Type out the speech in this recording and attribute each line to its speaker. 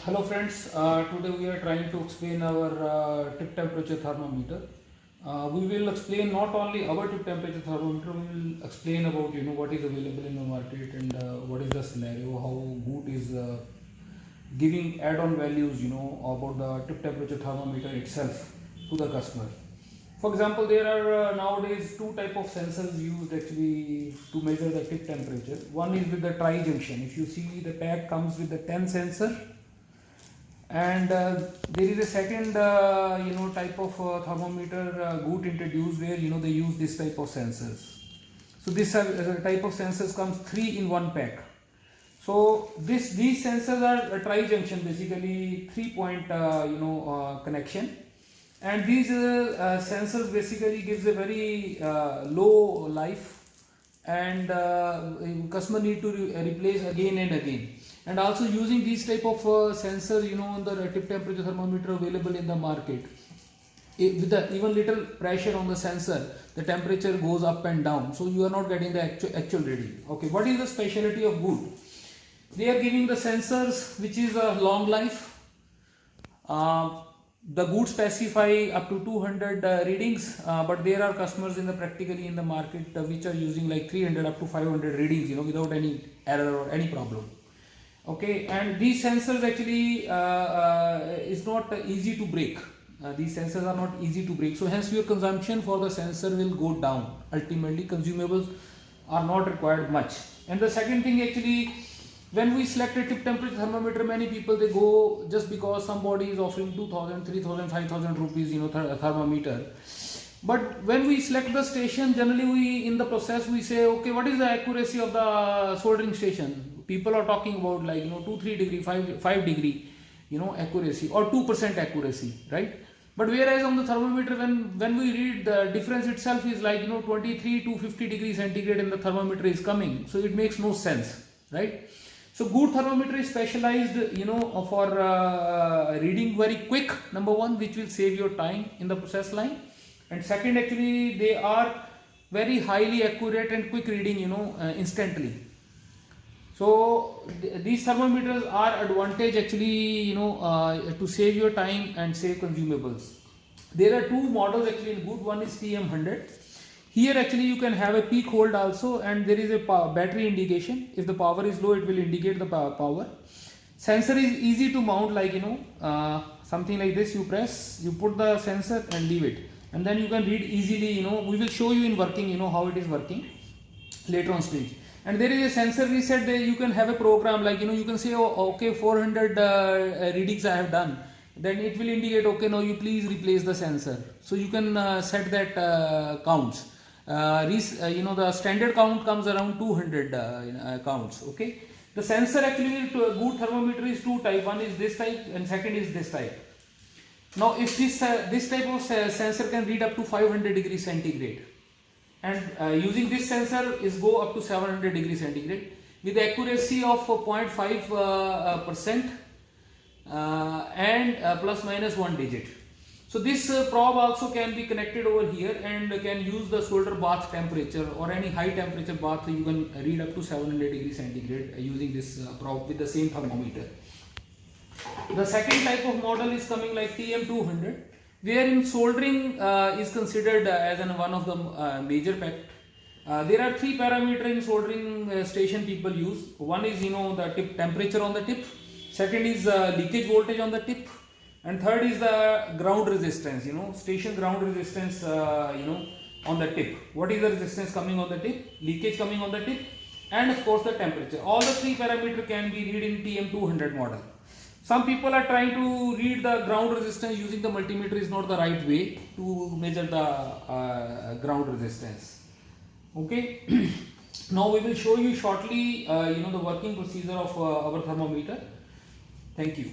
Speaker 1: Hello friends, today we are trying to explain our tip temperature thermometer. We will explain not only our tip temperature thermometer, we will explain about what is available in the market and what is the scenario, how good is giving add-on values about the tip temperature thermometer itself to the customer. For example, there are nowadays two type of sensors used actually to measure the tip temperature. One is with the tri-junction. If you see, the pack comes with the 10 sensor, and there is a second type of thermometer Goot introduced, where they use this type of sensors. So this type of sensors comes 3 in 1 pack. So these sensors are a tri-junction, basically 3-point connection, and these sensors basically gives a very low life, and customer need to replace again and again. And also using these type of sensors, the tip temperature thermometer available in the market, with the even little pressure on the sensor, the temperature goes up and down, so you are not getting the actual reading. Okay, what is the specialty of Goot? They are giving the sensors which is a long life. The Goot specify up to 200 readings, but there are customers practically in the market which are using like 300 up to 500 readings, without any error or any problem. Okay, and these sensors actually is not easy to break. These sensors are not easy to break, so hence your consumption for the sensor will go down. Ultimately, consumables are not required much. And the second thing, actually, when we select a tip temperature thermometer, many people they go just because somebody is offering 2000, 3000, 5000 rupees thermometer. But when we select the station, generally we in the process we say, okay, what is the accuracy of the soldering station? People are talking about like 2-3 degree, 5 degree accuracy, or 2% accuracy, right? But whereas on the thermometer, when we read, the difference itself is like 23 to 50 degrees centigrade, and the thermometer is coming, so it makes no sense, right? So Goot thermometer is specialized for reading very quick, number one, which will save your time in the process line, and second, actually they are very highly accurate and quick reading instantly. So these thermometers are advantage actually to save your time and save consumables. There are two models actually in Goot. One is TM100. Here actually you can have a peak hold also, and there is a battery indication. If the power is low, it will indicate the power. Sensor is easy to mount, like something like this. You press, you put the sensor and leave it, and then you can read easily. We will show you in working how it is working later on stage. And there is a sensor reset. There you can have a program, like you can say, oh, okay, 400 readings I have done, then it will indicate, okay, now you please replace the sensor. So you can set that counts. The standard count comes around 200 counts. Okay, the sensor actually to a Goot thermometer is two type. One is this type and second is this type. Now if this type of sensor can read up to 500 degrees centigrade, and using this sensor is go up to 700 degrees centigrade with accuracy of 0.5% and plus minus 1 digit. So this probe also can be connected over here and can use the solder bath temperature or any high temperature bath. You can read up to 700 degrees centigrade using this probe with the same thermometer. The second type of model is coming like TM200, wherein soldering is considered as one of the major factors. There are three parameters in soldering station people use. One is the tip temperature on the tip, second is leakage voltage on the tip, and third is the ground resistance, station ground resistance on the tip. What is the resistance coming on the tip, leakage coming on the tip, and of course the temperature. All the three parameters can be read in TM200 model. Some people are trying to read the ground resistance using the multimeter. Is not the right way to measure the ground resistance. Okay. Now we will show you shortly the working procedure of our thermometer. Thank you.